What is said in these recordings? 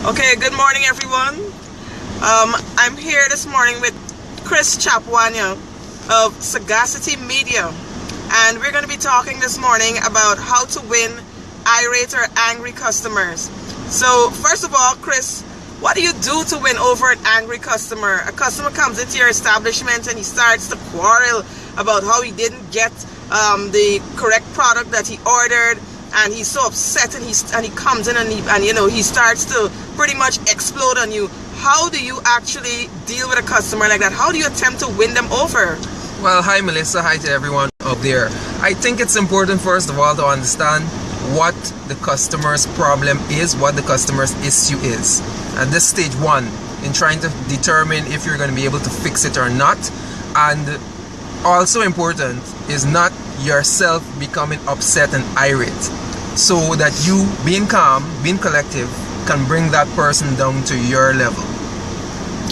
Okay, good morning everyone. I'm here this morning with Chris Chapwania of Sagacity Media, and we're going to be talking this morning about how to win irate or angry customers. So first of all, Chris, what do you do to win over an angry customer? A customer comes into your establishment and he starts to quarrel about how he didn't get the correct product that he ordered, and he's so upset, and he comes in and he starts to pretty much explode on you. How do you actually deal with a customer like that? How do you attempt to win them over? Well, hi Melissa, hi to everyone out there. I think it's important first of all to understand what the customer's problem is, what the customer's issue is. And this stage one in trying to determine if you're going to be able to fix it or not. And also important is not yourself becoming upset and irate, so that you, being calm, being collective, can bring that person down to your level.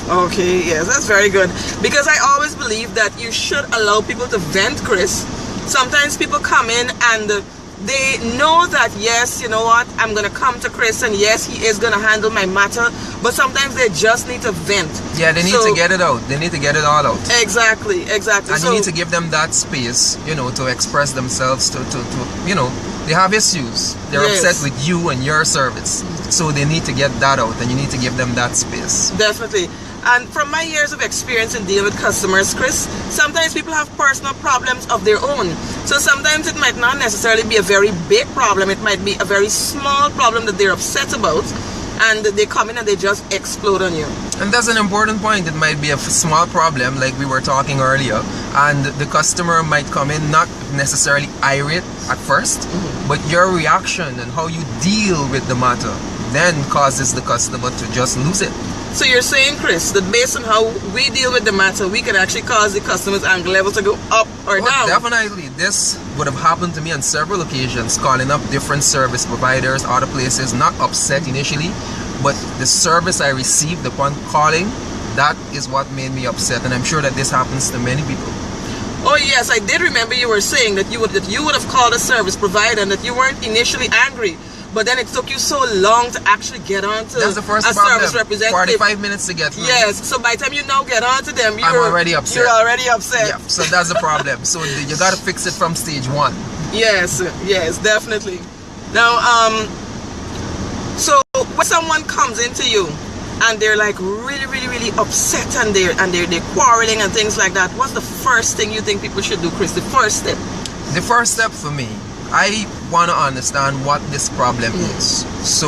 Okay, yes, that's very good. Because I always believe that you should allow people to vent, Chris. Sometimes people come in and they know that, yes, you know what, I'm going to come to Chris and yes, he is going to handle my matter, but sometimes they just need to vent. Yeah, they need to get it out. They need to get it all out. Exactly. And you need to give them that space, to express themselves, to they have issues. They're upset with you and your service. So they need to get that out, and you need to give them that space. Definitely. And from my years of experience in dealing with customers, Chris, sometimes people have personal problems of their own. So sometimes it might not necessarily be a very big problem. It might be a very small problem that they're upset about, and they come in and they just explode on you. And that's an important point. It might be a small problem, like we were talking earlier, and the customer might come in not necessarily irate at first, but your reaction and how you deal with the matter then causes the customer to just lose it. So you're saying, Chris, that based on how we deal with the matter, we can actually cause the customer's anger level to go up or down? Definitely. This would have happened to me on several occasions, calling up different service providers, other places, not upset initially, but the service I received upon calling, that is what made me upset. And I'm sure that this happens to many people. Oh yes, I did remember you were saying that you would have called a service provider and that you weren't initially angry, but then it took you so long to actually get on to That's the first a problem. service representative. 45 minutes to get through. Yes, so by the time you now get on to them, I'm already upset. You're already upset. Yeah, so that's the problem. So you got to fix it from stage one. Yes, definitely. Now, so when someone comes into you and they're like really upset and they're quarreling and things like that, what's the first thing you think people should do, Chris? The first step? The first step for me, I want to understand what this problem is. So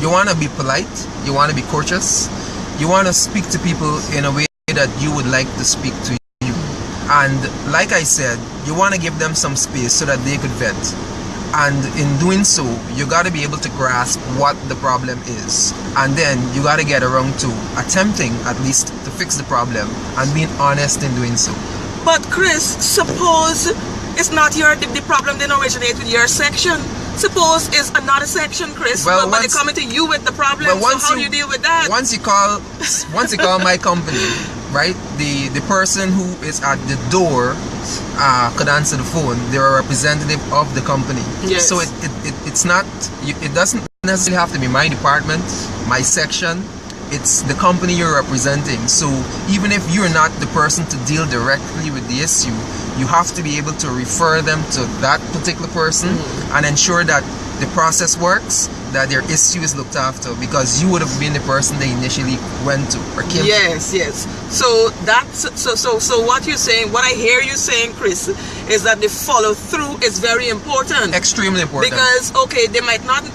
you want to be polite, you want to be courteous, you want to speak to people in a way that you would like to speak to you. And like I said, you want to give them some space so that they could vent. And in doing so, you got to be able to grasp what the problem is. And then you got to get around to attempting at least to fix the problem and being honest in doing so. But Chris, suppose it's not the problem didn't originate with your section. Suppose it's another section, Chris, but they're coming to you with the problem, so how do you deal with that? Once you call my company, right, the person who is at the door could answer the phone. They're a representative of the company. Yes. So it's not, it doesn't necessarily have to be my department, my section. It's the company you're representing. So even if you're not the person to deal directly with the issue, you have to be able to refer them to that particular person and ensure that the process works, that their issue is looked after, because you would have been the person they initially went to or came to. Yes. So what you're saying, what I hear you saying, Chris, is that the follow through is very important. Extremely important. Because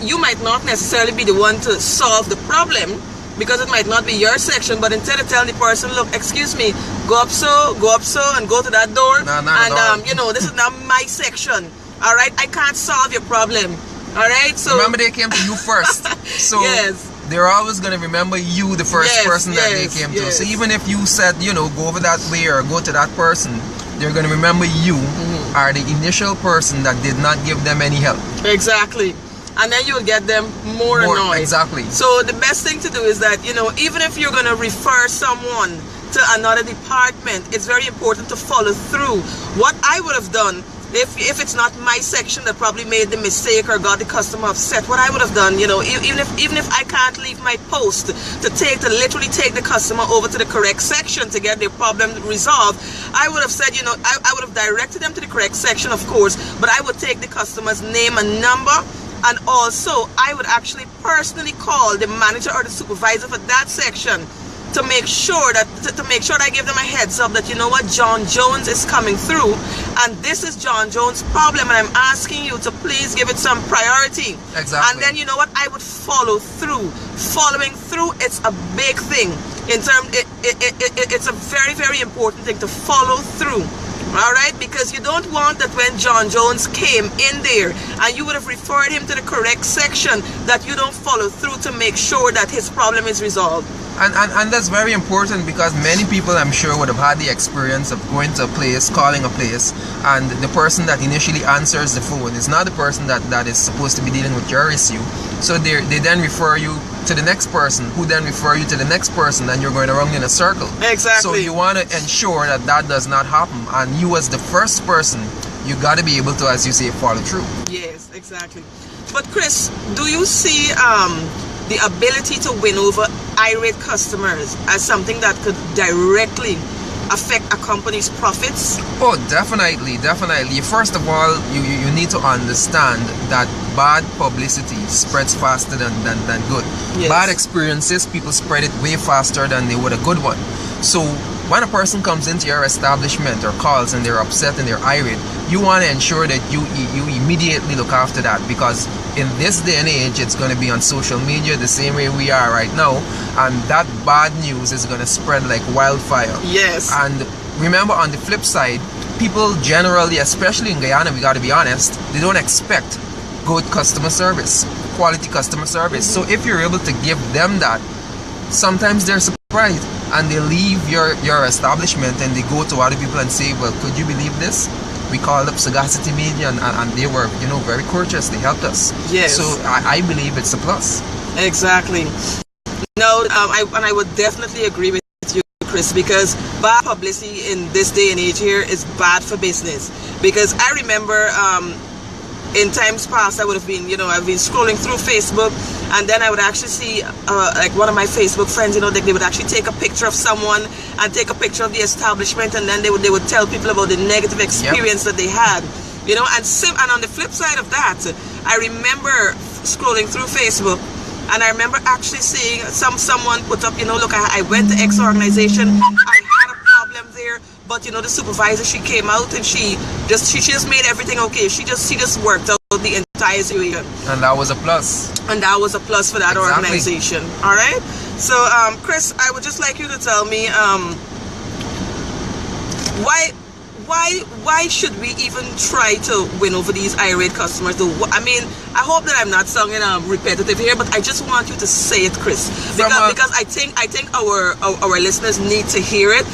you might not necessarily be the one to solve the problem, because it might not be your section, but instead of telling the person, look, excuse me, go up so, and go to that door, this is not my section. All right, I can't solve your problem. All right, so remember, they came to you first. So they're always going to remember you, the first person that they came to. So even if you said, go over that way or go to that person, they're going to remember you are the initial person that did not give them any help. Exactly. And then you'll get them more annoyed. Exactly. So the best thing to do is that, even if you're going to refer someone to another department, it's very important to follow through. What I would have done if it's not my section that probably made the mistake or got the customer upset, what I would have done, you know, even if I can't leave my post to literally take the customer over to the correct section to get their problem resolved, I would have said, you know, I would have directed them to the correct section, of course, but I would take the customer's name and number, and also I would actually personally call the manager or the supervisor for that section to make sure that I give them a heads up that, you know what, John Jones is coming through and this is John Jones' problem, and I'm asking you to please give it some priority. Exactly. And then, you know what, I would follow through. Following through, it's a big thing. It's a very, very important thing to follow through. All right, because you don't want that when John Jones came in there and you would have referred him to the correct section, that you don't follow through to make sure that his problem is resolved. And that's very important, because many people, I'm sure, would have had the experience of going to a place, calling a place, and the person that initially answers the phone is not the person that is supposed to be dealing with your issue. So they then refer you to the next person, who then refer you to the next person, and you're going around in a circle. Exactly. So you want to ensure that that does not happen, and you as the first person, you got to be able to, as you say, follow through. Yes, exactly. But Chris, do you see the ability to win over irate customers as something that could directly affect a company's profits? Oh, definitely. First of all, you need to understand that bad publicity spreads faster than good. Yes. Bad experiences, people spread it way faster than they would a good one. So when a person comes into your establishment or calls and they're upset and they're irate, you want to ensure that you immediately look after that, because in this day and age, it's going to be on social media the same way we are right now, and that bad news is going to spread like wildfire. Yes. And remember, on the flip side, people generally, especially in Guyana, we got to be honest, they don't expect good customer service, quality customer service. So if you're able to give them that, sometimes they're surprised and they leave your establishment and they go to other people and say, well, could you believe this? We called up Sagacity Media and they were, you know, very courteous. They helped us. Yes. So I believe it's a plus. Exactly. No, I would definitely agree with you, Chris, because bad publicity in this day and age here is bad for business. Because I remember in times past, I would have been, you know, I've been scrolling through Facebook, and then I would actually see like one of my Facebook friends, you know, they would actually take a picture of someone and take a picture of the establishment, and then they would tell people about the negative experience that they had, you know. And on the flip side of that, I remember scrolling through Facebook, and I remember actually seeing someone put up, you know, look, I went to X organization, I had a problem there, but you know, the supervisor, she came out and she just made everything okay. She just worked out the entire situation. And that was a plus. And that was a plus for that Exactly. organization. All right. So, Chris, I would just like you to tell me why should we even try to win over these irate customers? I mean, I hope that I'm not sounding repetitive here, but I just want you to say it, Chris, because I think our listeners need to hear it.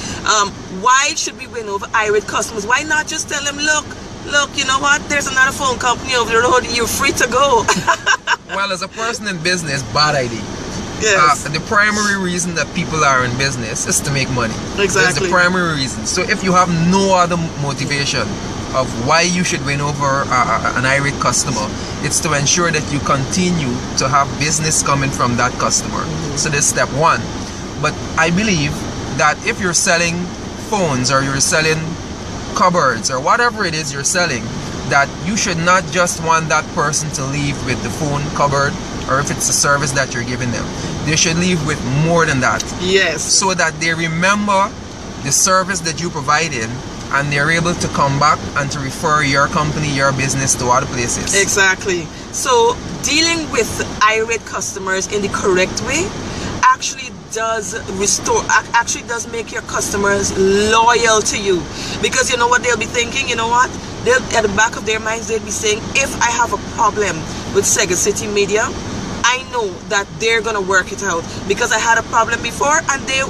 Why should we win over irate customers? Why not just tell them, look, you know what? There's another phone company over the road. You're free to go. Well, as a person in business, bad idea. Yes. The primary reason that people are in business is to make money. Exactly. That's the primary reason. So if you have no other motivation of why you should win over an irate customer, it's to ensure that you continue to have business coming from that customer. Mm-hmm. So that's step one. But I believe that if you're selling phones or you're selling cupboards or whatever it is you're selling, that you should not just want that person to leave with the phone, cupboard, or if it's a service that you're giving them, they should leave with more than that. Yes. So that they remember the service that you provided, and they're able to come back and to refer your company, your business to other places. Exactly. So dealing with irate customers in the correct way actually does make your customers loyal to you, because you know what they'll be thinking, you know what, they'll, at the back of their minds, they'll be saying, if I have a problem with Sagacity Media, I know that they're gonna work it out, because I had a problem before and they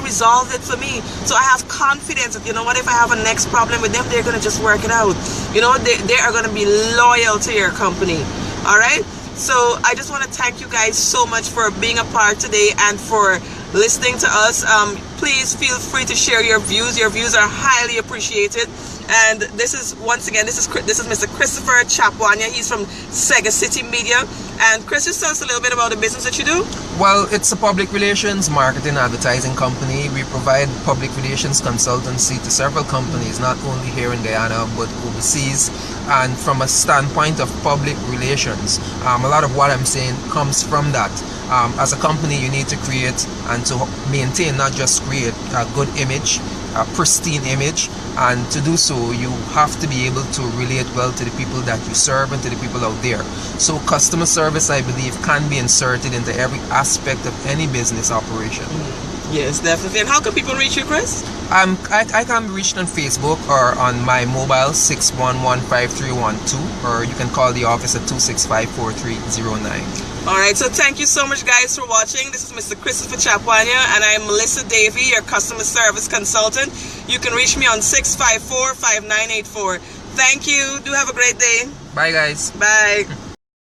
resolved it for me. So I have confidence that, you know what, if I have a next problem with them, they're gonna just work it out. You know, they are gonna be loyal to your company. All right. So I just want to thank you guys so much for being a part today and for listening to us. Please feel free to share your views. Your views are highly appreciated. And this is, once again, this is Mr. Christopher Chapwania. He's from Sega City Media. And Chris, just tell us a little bit about the business that you do. Well, it's a public relations, marketing, advertising company. We provide public relations consultancy to several companies, not only here in Guyana, but overseas. And from a standpoint of public relations, a lot of what I'm saying comes from that. As a company, you need to create and to maintain, not just create, a good image, a pristine image, and to do so you have to be able to relate well to the people that you serve and to the people out there. So customer service, I believe, can be inserted into every aspect of any business operation. Yes, definitely. And how can people reach you, Chris? I can be reached on Facebook or on my mobile 611-5312, or you can call the office at 265-4309. Alright, so thank you so much, guys, for watching. This is Mr. Christopher Chapwania, and I am Melissa Davey, your customer service consultant. You can reach me on 654-5984. Thank you. Do have a great day. Bye, guys. Bye.